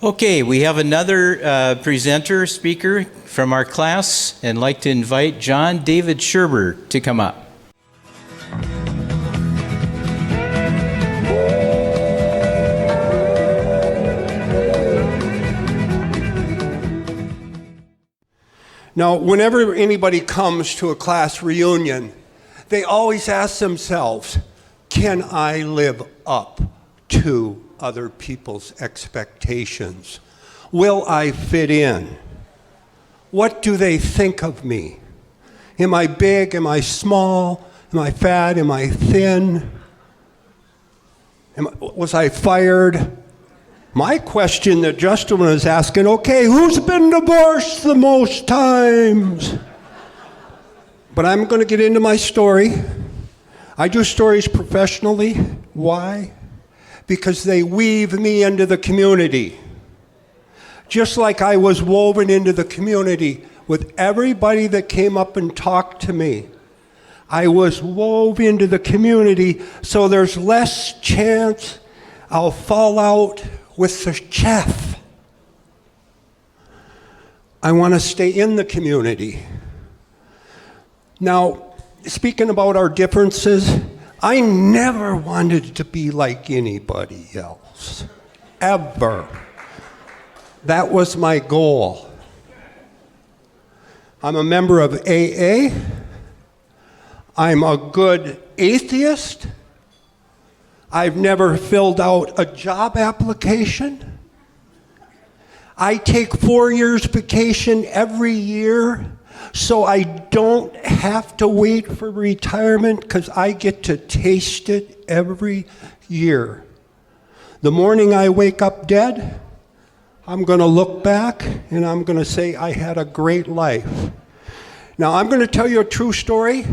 Okay, we have another presenter, speaker from our class, and I'd like to invite John David Schirber to come up. Now, whenever anybody comes to a class reunion, they always ask themselves, can I live up to other people's expectations? Will I fit in? What do they think of me? Am I big? Am I small? Am I fat? Am I thin? Was I fired? My question that Justin was asking, okay, who's been divorced the most times? But I'm going to get into my story. I do stories professionally. Why? Because they weave me into the community. Just like I was woven into the community with everybody that came up and talked to me. I was woven into the community, so there's less chance I'll fall out with the chef. I want to stay in the community. Now, speaking about our differences, I never wanted to be like anybody else, ever. That was my goal. I'm a member of AA. I'm a good atheist. I've never filled out a job application. I take 4 years vacation every year, so I don't have to wait for retirement because I get to taste it every year. The morning I wake up dead, I'm going to look back and I'm going to say I had a great life. Now I'm going to tell you a true story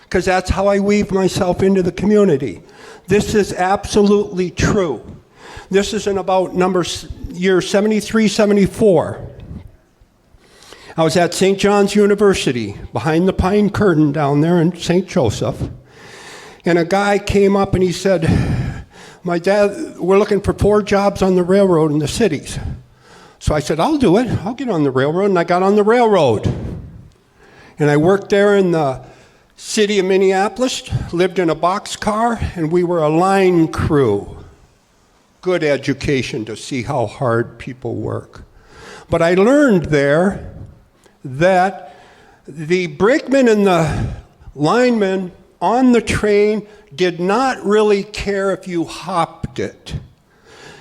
because that's how I weave myself into the community. This is absolutely true. This is in about year 73, 74. I was at St. John's University, behind the pine curtain down there in St. Joseph. And a guy came up and he said, my dad, we're looking for 4 jobs on the railroad in the cities. So I said, I'll do it. I'll get on the railroad. And I got on the railroad. And I worked there in the city of Minneapolis, lived in a boxcar, and we were a line crew. Good education to see how hard people work. But I learned there that the brakeman and the lineman on the train did not really care if you hopped it.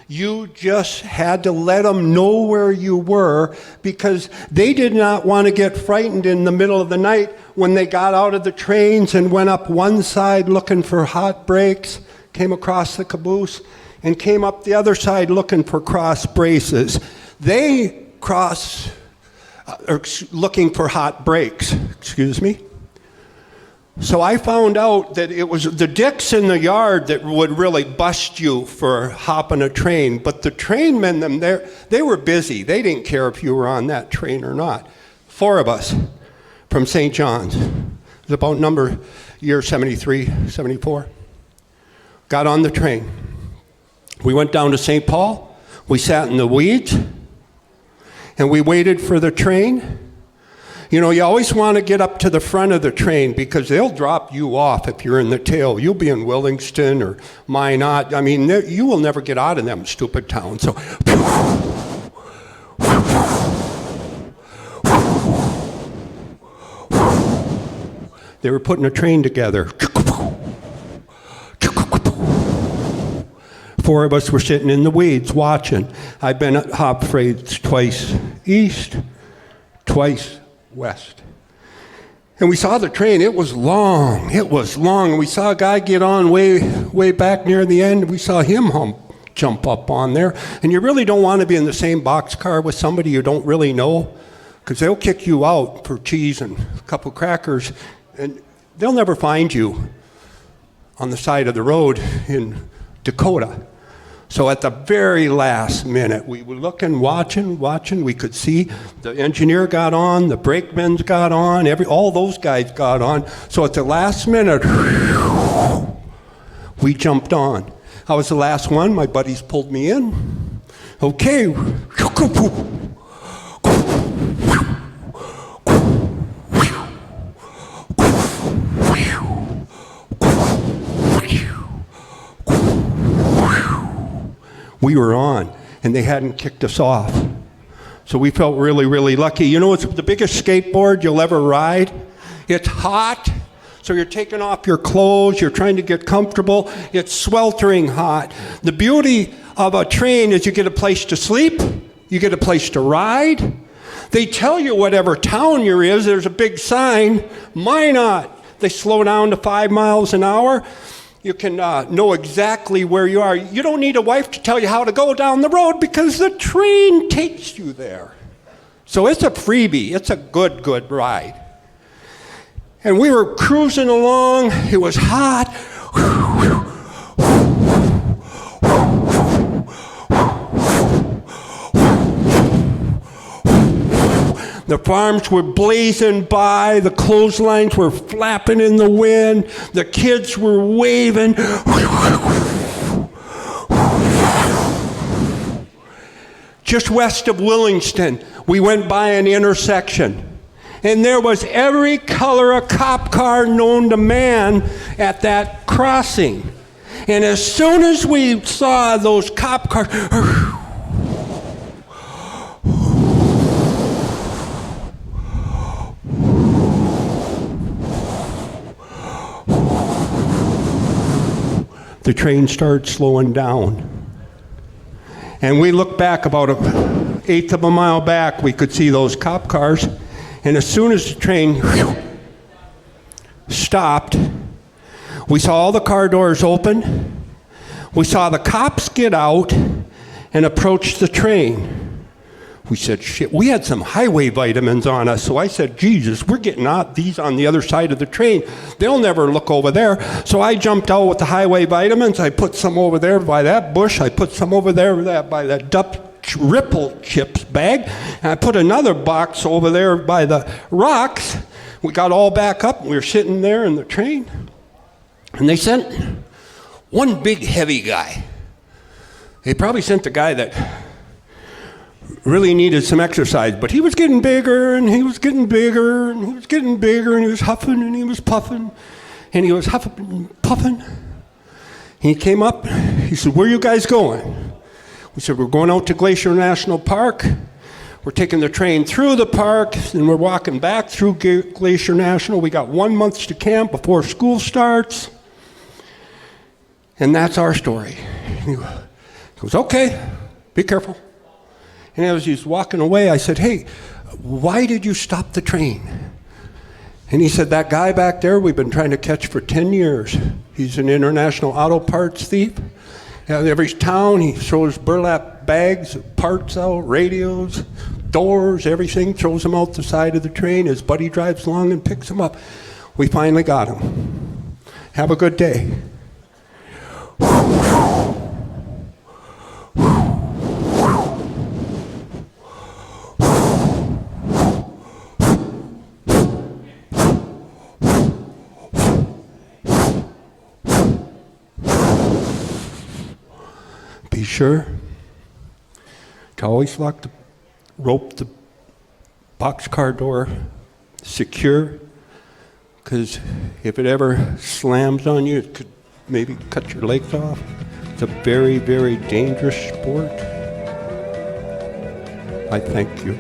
You just had to let them know where you were because they did not want to get frightened in the middle of the night when they got out of the trains and went up one side looking for hot brakes, came across the caboose, and came up the other side looking for cross braces. They looking for hot brakes, excuse me. So I found out that it was the dicks in the yard that would really bust you for hopping a train, but the trainmen, they were busy. They didn't care if you were on that train or not. 4 of us from St. John's. It was about year 73, 74. Got on the train. We went down to St. Paul. We sat in the weeds, and we waited for the train. You know, you always want to get up to the front of the train because they'll drop you off if you're in the tail. You'll be in Willingston or Minot. I mean, you will never get out of them stupid towns. So, they were putting a train together. 4 of us were sitting in the weeds watching. I've been at hop freights twice east, twice west. And we saw the train. It was long. It was long. And we saw a guy get on way back near the end. We saw him jump up on there. And you really don't want to be in the same boxcar with somebody you don't really know because they'll kick you out for cheese and a couple crackers. And they'll never find you on the side of the road in Dakota. So at the very last minute, we were looking, watching. We could see the engineer got on, the brakemen got on, all those guys got on. So at the last minute, we jumped on. I was the last one. My buddies pulled me in. Okay. We were on, and they hadn't kicked us off. So we felt really, really lucky. You know, it's the biggest skateboard you'll ever ride. It's hot, so you're taking off your clothes, you're trying to get comfortable. It's sweltering hot. The beauty of a train is you get a place to sleep, you get a place to ride. They tell you whatever town you're in, there's a big sign. Why not? They slow down to 5 miles an hour. You can know exactly where you are. You don't need a wife to tell you how to go down the road because the train takes you there. So it's a freebie. It's a good, good ride. And we were cruising along. It was hot. The farms were blazing by, the clotheslines were flapping in the wind, the kids were waving. Just west of Willingston, we went by an intersection, and there was every color of cop car known to man at that crossing. And as soon as we saw those cop cars, the train started slowing down. And we looked back about an eighth of a mile back, we could see those cop cars. And as soon as the train stopped, we saw all the car doors open. We saw the cops get out and approach the train. We said, shit, we had some highway vitamins on us. So I said, Jesus, we're getting out these on the other side of the train. They'll never look over there. So I jumped out with the highway vitamins. I put some over there by that bush. I put some over there by that Dutch Ripple chips bag. And I put another box over there by the rocks. We got all back up. We were sitting there in the train. And they sent one big heavy guy. They probably sent the guy that really needed some exercise, but he was getting bigger, and he was getting bigger, and he was getting bigger, and he was huffing, and he was puffing, and he was huffing and puffing. He came up, he said, where are you guys going? We said, we're going out to Glacier National Park. We're taking the train through the park, and we're walking back through Glacier National. We got 1 month to camp before school starts. And that's our story. And he goes, okay, be careful. And as he's walking away, I said, hey, why did you stop the train? And he said, that guy back there we've been trying to catch for 10 years. He's an international auto parts thief. At every town, he throws burlap bags of parts out, radios, doors, everything, throws them out the side of the train. His buddy drives along and picks him up. We finally got him. Have a good day. Be sure to always lock the rope, the boxcar door secure, because if it ever slams on you, it could maybe cut your legs off. It's a very, very dangerous sport. I thank you.